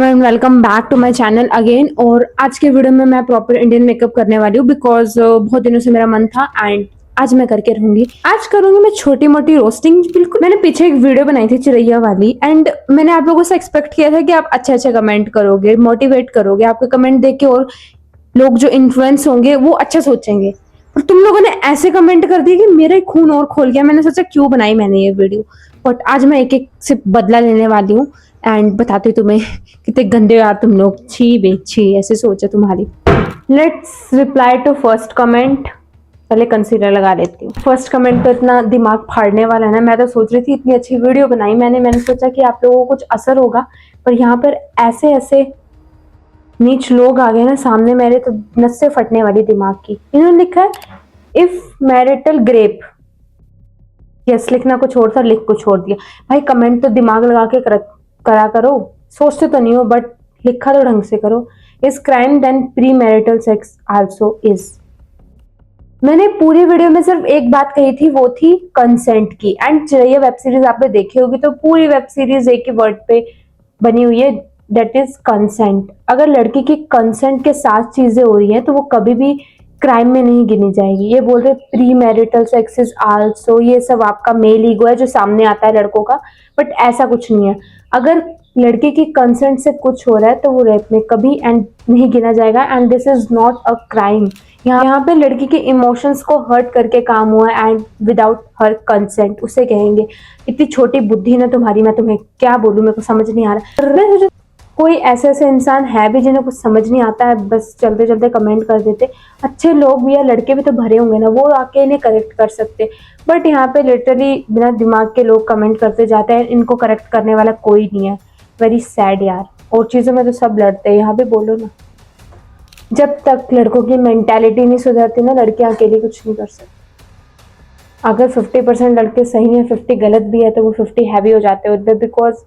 And welcome back to my channel again. और आज के वीडियो में मैं प्रॉपर इंडियन मेकअप करने वाली हूँ बिकॉज बहुत दिनों से मेरा मन था एंड आज मैं करके रहूंगी। आज करूंगी मैं छोटी मोटी रोस्टिंग। बिल्कुल मैंने पीछे एक वीडियो बनाई थी चिरैया वाली एंड मैंने आप लोगों से एक्सपेक्ट किया था कि आप अच्छे अच्छे कमेंट करोगे, मोटिवेट करोगे, आपके कमेंट देख के और लोग जो इन्फ्लुएंस होंगे वो अच्छा सोचेंगे। और तुम लोगों ने ऐसे कमेंट कर दिए कि मेरा ही खून और खोल गया। मैंने सोचा क्यों बनाई मैंने ये वीडियो, बट आज मैं एक एक से बदला लेने वाली हूँ एंड बताती हूँ तुम्हें कितने गंदे यार तुम लोग। छी बे छी, ऐसे सोचा तुम्हारी। Let's reply to first comment. पहले कंसीलर लगा लेती हूँ। फर्स्ट कमेंट तो इतना दिमाग फाड़ने वाला है ना। मैं तो सोच रही थी इतनी अच्छी वीडियो बनाई मैंने सोचा कि आप लोगों को कुछ असर होगा, पर यहाँ पर ऐसे ऐसे नीच लोग आ गए ना सामने मेरे, तो नसें फटने वाली दिमाग की। इन्होंने लिखा है इफ मैरिटल ग्रेप। यस, लिखना कुछ और था, लिख कुछ और दिया। भाई कमेंट तो दिमाग लगा के करा करो, सोचते तो नहीं हो बट लिखा तो ढंग से करो। Is crime then pre marital sex also is. मैंने पूरी वीडियो में सिर्फ एक बात कही थी, वो थी कंसेंट की। एंड चिरैया वेब सीरीज आपने देखी होगी तो पूरी वेब सीरीज एक ही वर्ड पे बनी हुई है, दैट इज कंसेंट। अगर लड़की की कंसेंट के साथ चीजें हो रही हैं तो वो कभी भी क्राइम में नहीं गिनी जाएगी। ये बोल रहे pre marital sex is also, ये सब आपका मेल ईगो है जो सामने आता है लड़कों का, बट ऐसा कुछ नहीं है। अगर लड़की की कंसेंट से कुछ हो रहा है तो वो रेप में कभी एंड नहीं गिना जाएगा and this is not a crime. यहाँ पे लड़की के इमोशंस को हर्ट करके काम हुआ है एंड विदाउट हर कंसेंट, उसे कहेंगे। इतनी छोटी बुद्धि ना तुम्हारी, मैं तुम्हें क्या बोलूं, मेरे को समझ नहीं आ रहा। कोई ऐसे ऐसे इंसान है भी जिन्हें कुछ समझ नहीं आता है, बस चलते चलते कमेंट कर देते। अच्छे लोग भी या लड़के भी तो भरे होंगे ना, वो आके इन्हें करेक्ट कर सकते। बट यहाँ पे लिटरली बिना दिमाग के लोग कमेंट करते जाते हैं, इनको करेक्ट करने वाला कोई नहीं है। वेरी सैड यार। और चीजों में तो सब लड़ते हैं, यहाँ पे बोलो ना। जब तक लड़कों की मेंटालिटी नहीं सुधरती ना, लड़कियां अकेली कुछ नहीं कर सकती। अगर 50% लड़के सही है, 50 गलत भी है, तो वो 50 हैवी हो जाते होते, बिकॉज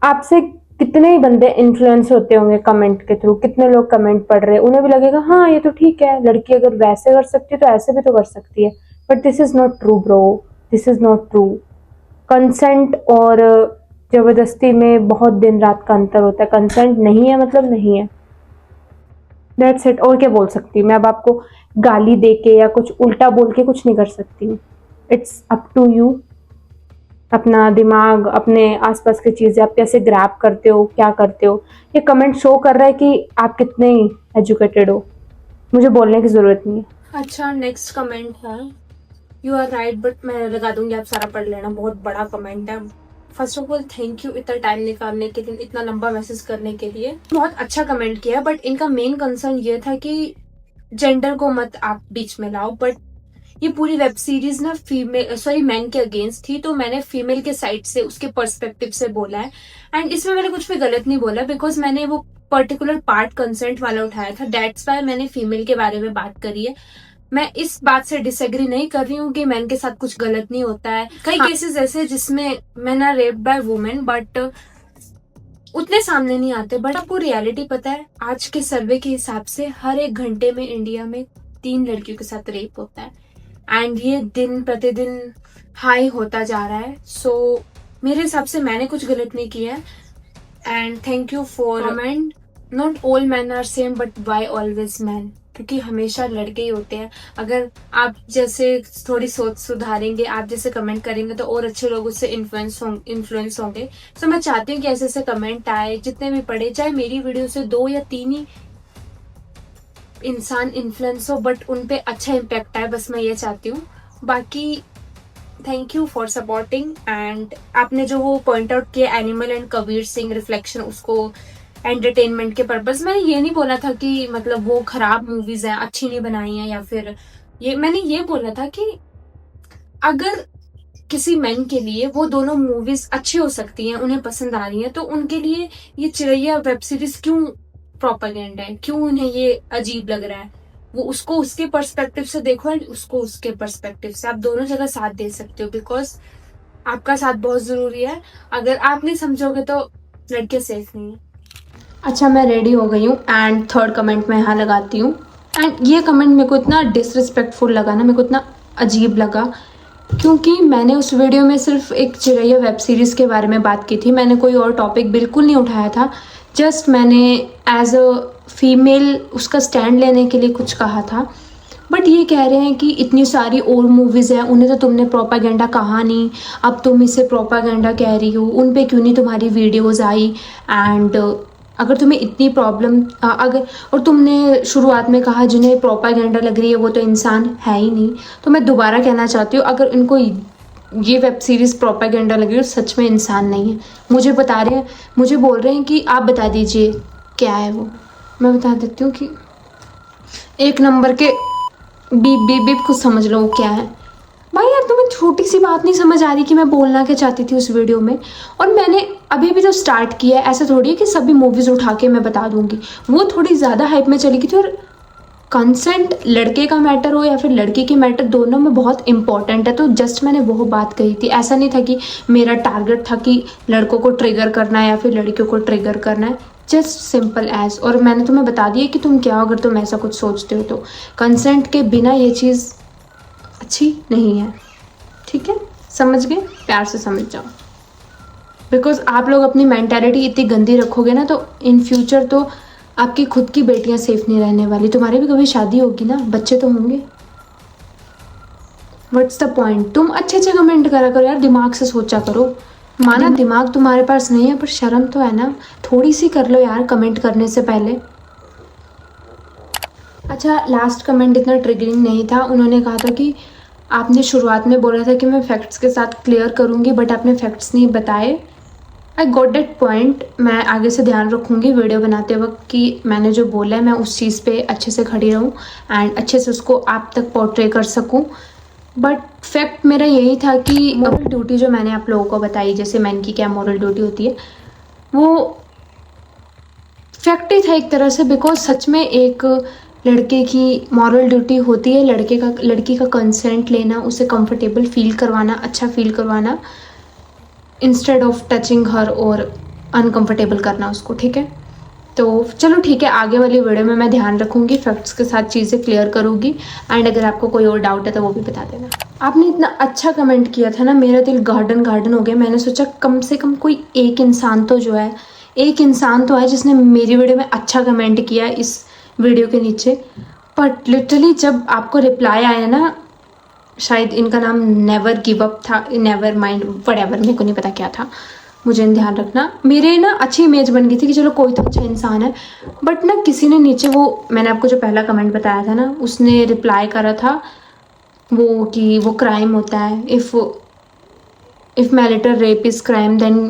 आपसे कितने ही बंदे इन्फ्लुएंस होते होंगे कमेंट के थ्रू। कितने लोग कमेंट पढ़ रहे हैं, उन्हें भी लगेगा हाँ ये तो ठीक है, लड़की अगर वैसे कर सकती है तो ऐसे भी तो कर सकती है। But this is not true bro, this is not true. Consent और जबरदस्ती में बहुत दिन रात का अंतर होता है। कंसेंट नहीं है मतलब नहीं है, दैट्स इट। और क्या बोल सकती हूँ मैं? अब आपको गाली दे के या कुछ उल्टा बोल के कुछ नहीं कर सकती हूँ। It's up to you. अपना दिमाग, अपने आसपास की चीजें आप कैसे ग्रैब करते हो, क्या करते हो। ये कमेंट शो कर रहा है कि आप कितने एजुकेटेड हो, मुझे बोलने की जरूरत नहीं है। अच्छा, नेक्स्ट कमेंट है यू आर राइट, बट मैं लगा दूंगी, आप सारा पढ़ लेना। बहुत बड़ा कमेंट है। First of all thank you इतना टाइम निकालने के लिए, इतना लंबा मैसेज करने के लिए। बहुत अच्छा कमेंट किया, बट इनका मेन कंसर्न ये था कि जेंडर को मत आप बीच में लाओ। बट ये पूरी वेब सीरीज ना मैन के अगेंस्ट थी, तो मैंने फीमेल के साइड से, उसके पर्सपेक्टिव से बोला है। एंड इसमें मैंने कुछ भी गलत नहीं बोला, बिकॉज मैंने वो पर्टिकुलर पार्ट कंसेंट वाला उठाया था, दैट्स वाई मैंने फीमेल के बारे में बात करी है। मैं इस बात से डिसएग्री नहीं कर रही हूँ कि मैन के साथ कुछ गलत नहीं होता है। कई केसेस ऐसे जिसमें man are raped by women, but उतने सामने नहीं आते। बट आपको रियलिटी पता है, आज के सर्वे के हिसाब से हर एक घंटे में इंडिया में 3 लड़कियों के साथ रेप होता है एंड ये दिन प्रतिदिन हाई होता जा रहा है। सो मेरे हिसाब से मैंने कुछ गलत नहीं किया है। And thank you for comment. Not all man are same, but why always man? क्योंकि हमेशा लड़के ही होते हैं। अगर आप जैसे थोड़ी सोच सुधारेंगे, आप जैसे कमेंट करेंगे, तो और अच्छे लोग उससे इन्फ्लुएंस होंगे। सो मैं चाहती हूँ कि ऐसे ऐसे कमेंट आए, जितने भी पढ़े, चाहे मेरी वीडियो से 2 या 3 ही इंसान इन्फ्लुएंस हो, बट उन पे अच्छा इम्पैक्ट आए, बस मैं ये चाहती हूँ। बाकी thank you for supporting. And आपने जो वो पॉइंट आउट किया animal and Kabir Singh reflection, उसको एंटरटेनमेंट के पर्पस, मैंने ये नहीं बोला था कि मतलब वो खराब मूवीज हैं, अच्छी नहीं बनाई हैं, या फिर ये मैंने ये बोला था कि अगर किसी मैन के लिए वो दोनों मूवीज अच्छी हो सकती हैं, उन्हें पसंद आ रही हैं, तो उनके लिए ये चिरैया वेब सीरीज क्यों प्रोपेगेंडा है, क्यों उन्हें ये अजीब लग रहा है? वो उसको उसके पर्सपेक्टिव से देखो एंड उसको उसके पर्सपेक्टिव से। आप दोनों जगह साथ दे सकते हो, बिकॉज आपका साथ बहुत जरूरी है। अगर आप नहीं समझोगे तो लड़के सेफ नहीं है। अच्छा, मैं रेडी हो गई हूँ एंड थर्ड कमेंट मैं यहाँ लगाती हूँ। एंड ये कमेंट मेरे को इतना डिसरिस्पेक्टफुल लगा ना, मेरे को इतना अजीब लगा, क्योंकि मैंने उस वीडियो में सिर्फ एक चिरैया वेब सीरीज के बारे में बात की थी। मैंने कोई और टॉपिक बिल्कुल नहीं उठाया था। जस्ट मैंने एज अ फीमेल उसका स्टैंड लेने के लिए कुछ कहा था। बट ये कह रहे हैं कि इतनी सारी और मूवीज़ हैं, उन्हें तो तुमने प्रोपागेंडा कहा नहीं, अब तुम इसे प्रोपागेंडा कह रही हो, उन पे क्यों नहीं तुम्हारी वीडियोस आई। एंड अगर तुम्हें इतनी प्रॉब्लम अगर और तुमने शुरुआत में कहा जिन्हें प्रोपागेंडा लग रही है वो तो इंसान है ही नहीं। तो मैं दोबारा कहना चाहती हूँ, अगर इनको ये वेब सीरीज़ प्रोपागेंडा लग रही है सच में इंसान नहीं है। मुझे बता रहे हैं, मुझे बोल रहे हैं कि आप बता दीजिए क्या है वो। मैं बता देती हूँ कि एक नंबर के बीप बीप बीप कुछ समझ लो क्या है। भाई यार तुम्हें छोटी सी बात नहीं समझ आ रही कि मैं बोलना क्या चाहती थी उस वीडियो में। और मैंने अभी भी तो स्टार्ट किया है, ऐसा थोड़ी है कि सभी मूवीज़ उठा के मैं बता दूंगी। वो थोड़ी ज़्यादा हाइप में चली गई थी। और कंसेंट लड़के का मैटर हो या फिर लड़की की मैटर, दोनों में बहुत इंपॉर्टेंट है। तो जस्ट मैंने वो बात कही थी, ऐसा नहीं था कि मेरा टारगेट था कि लड़कों को ट्रिगर करना है या फिर लड़कियों को ट्रिगर करना है। Just simple as. और मैंने तुम्हें बता दिया कि तुम क्या हो अगर तुम ऐसा कुछ सोचते हो तो। कंसेंट के बिना ये चीज़ अच्छी नहीं है, ठीक है? समझ गए? प्यार से समझ जाओ। बिकॉज आप लोग अपनी मेंटालिटी इतनी गंदी रखोगे ना, तो इन फ्यूचर तो आपकी खुद की बेटियां सेफ नहीं रहने वाली। तुम्हारी भी कभी शादी होगी ना, बच्चे तो होंगे। What's the point? तुम अच्छे अच्छे कमेंट करा करो यार, दिमाग से सोचा करो। माना दिमाग तुम्हारे पास नहीं है पर शर्म तो है ना, थोड़ी सी कर लो यार कमेंट करने से पहले। अच्छा, लास्ट कमेंट इतना ट्रिगरिंग नहीं था। उन्होंने कहा था कि आपने शुरुआत में बोला था कि मैं फैक्ट्स के साथ क्लियर करूँगी, बट आपने फैक्ट्स नहीं बताए। I got date point. मैं आगे से ध्यान रखूँगी वीडियो बनाते वक्त कि मैंने जो बोला है मैं उस चीज़ पे अच्छे से खड़ी रहूँ एंड अच्छे से उसको आप तक पोर्ट्रे कर सकूँ। बट फैक्ट मेरा यही था कि मॉरल ड्यूटी जो मैंने आप लोगों को बताई, जैसे मैन की क्या मॉरल ड्यूटी होती है, वो फैक्ट ही था एक तरह से। बिकॉज सच में एक लड़के की मॉरल ड्यूटी होती है लड़की का कंसेंट लेना, उसे कंफर्टेबल फील करवाना, अच्छा फील करवाना, इंस्टेड ऑफ टचिंग हर और अनकंफर्टेबल करना उसको, ठीक है? तो चलो ठीक है, आगे वाली वीडियो में मैं ध्यान रखूँगी, फैक्ट्स के साथ चीज़ें क्लियर करूँगी। एंड अगर आपको कोई और डाउट है तो वो भी बता देना। आपने इतना अच्छा कमेंट किया था ना, मेरा दिल गार्डन गार्डन हो गया। मैंने सोचा कम से कम कोई एक इंसान तो जो है, एक इंसान तो है जिसने मेरी वीडियो में अच्छा कमेंट किया इस वीडियो के नीचे। बट लिटरली जब आपको रिप्लाई आया ना, शायद इनका नाम नेवर गिव अप था, नेवर माइंड, व्हाटएवर, मेरे को नहीं पता क्या था, मुझे ध्यान रखना। मेरे ना अच्छी इमेज बन गई थी कि चलो कोई तो अच्छा इंसान है। बट ना किसी ने नीचे, वो मैंने आपको जो पहला कमेंट बताया था ना, उसने रिप्लाई करा था वो कि वो क्राइम होता है, if marital rape is crime then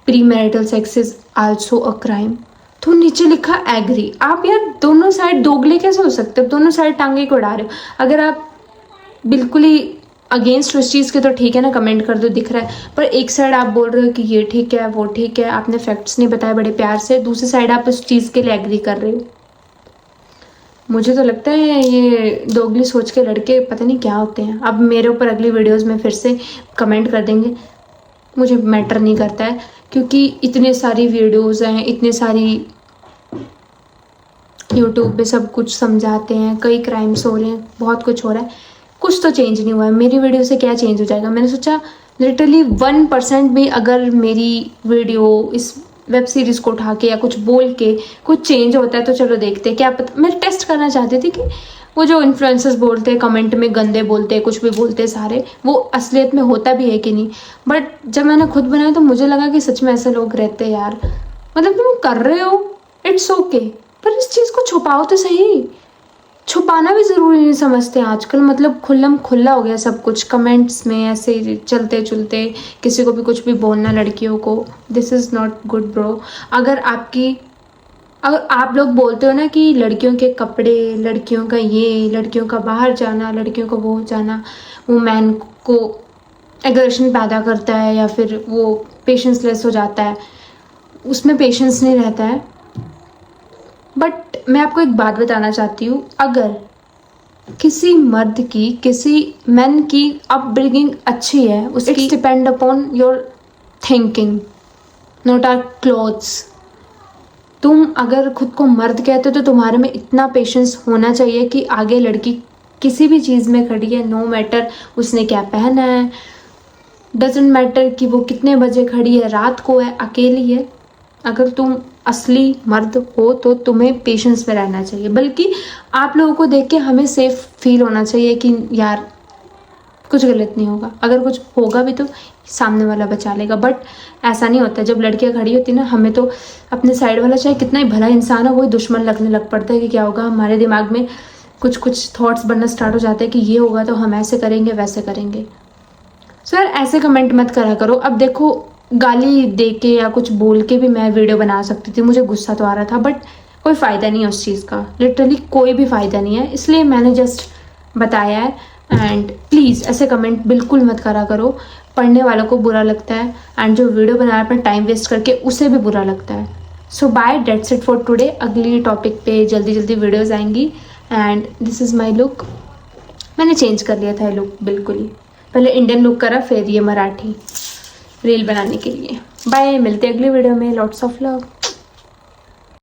pre marital sex is also a crime. तो नीचे लिखा एग्री। आप यार दोनों साइड दोगले कैसे हो सकते हो? दोनों साइड टांगे को उड़ा रहे हो। अगर आप बिल्कुल ही अगेंस्ट उस चीज़ के तो ठीक है ना, कमेंट कर दो, दिख रहा है। पर एक साइड आप बोल रहे हो कि ये ठीक है वो ठीक है, आपने फैक्ट्स नहीं बताए बड़े प्यार से, दूसरी साइड आप उस चीज़ के लिए एग्री कर रहे हो। मुझे तो लगता है ये दोगली सोच के लड़के पता नहीं क्या होते हैं। अब मेरे ऊपर अगली वीडियोस में फिर से कमेंट कर देंगे, मुझे मैटर नहीं करता है, क्योंकि इतने सारी वीडियोस हैं, इतने सारी यूट्यूब पे सब कुछ समझाते हैं, कई क्राइम्स हो रहे हैं, बहुत कुछ हो रहा है, कुछ तो चेंज नहीं हुआ है। मेरी वीडियो से क्या चेंज हो जाएगा? मैंने सोचा लिटरली 1% भी अगर मेरी वीडियो इस वेब सीरीज़ को उठा के या कुछ बोल के कुछ चेंज होता है तो चलो देखते हैं, क्या पता। मैं टेस्ट करना चाहती थी कि वो जो इन्फ्लुएंसर्स बोलते हैं, कमेंट में गंदे बोलते हैं, कुछ भी बोलते हैं सारे, वो असलियत में होता भी है कि नहीं। बट जब मैंने खुद बनाया तो मुझे लगा कि सच में ऐसे लोग रहते हैं यार। मतलब तुम कर रहे हो, इट्स ओके, पर इस चीज़ को छुपाओ तो सही। छुपाना भी ज़रूरी नहीं समझते आजकल, मतलब खुल्लम खुल्ला हो गया सब कुछ। कमेंट्स में ऐसे चलते चलते किसी को भी कुछ भी बोलना लड़कियों को, this is not good bro. अगर आप लोग बोलते हो ना कि लड़कियों के कपड़े, लड़कियों का ये, लड़कियों का बाहर जाना, लड़कियों का वो जाना, वो मैन को एग्रेशन पैदा करता है या फिर वो पेशेंसलेस हो जाता है, उसमें पेशेंस नहीं रहता है। बट मैं आपको एक बात बताना चाहती हूँ, अगर किसी मर्द की, किसी मैन की अपब्रिंगिंग अच्छी है, उसकी depend upon your thinking, not our clothes. तुम अगर खुद को मर्द कहते हो तो तुम्हारे में इतना पेशेंस होना चाहिए कि आगे लड़की किसी भी चीज़ में खड़ी है, नो मैटर उसने क्या पहना है, डजेंट मैटर कि वो कितने बजे खड़ी है, रात को है, अकेली है, अगर तुम असली मर्द हो तो तुम्हें पेशेंस में रहना चाहिए, बल्कि आप लोगों को देख के हमें सेफ फील होना चाहिए कि यार कुछ गलत नहीं होगा, अगर कुछ होगा भी तो सामने वाला बचा लेगा। बट ऐसा नहीं होता। जब लड़कियां खड़ी होती ना, हमें तो अपने साइड वाला चाहे कितना ही भला इंसान हो, वही दुश्मन लगने लग पड़ता है कि क्या होगा। हमारे दिमाग में कुछ कुछ थॉट्स बनना स्टार्ट हो जाते हैं कि ये होगा तो हम ऐसे करेंगे वैसे करेंगे। सर ऐसे कमेंट मत करा करो। अब देखो, गाली दे के या कुछ बोल के भी मैं वीडियो बना सकती थी, मुझे गुस्सा तो आ रहा था, बट कोई फ़ायदा नहीं है उस चीज़ का, लिटरली कोई भी फ़ायदा नहीं है, इसलिए मैंने जस्ट बताया है। एंड प्लीज़ ऐसे कमेंट बिल्कुल मत करा करो, पढ़ने वालों को बुरा लगता है एंड जो वीडियो बना रहा है अपना टाइम वेस्ट करके उसे भी बुरा लगता है। So bye, that's it for today. अगली टॉपिक पे जल्दी जल्दी वीडियोज़ आएंगी। And this is my look. मैंने चेंज कर लिया था लुक बिल्कुल ही, पहले इंडियन लुक करा फिर ये मराठी रील बनाने के लिए। बाय, मिलते हैं अगली वीडियो में। Lots of love.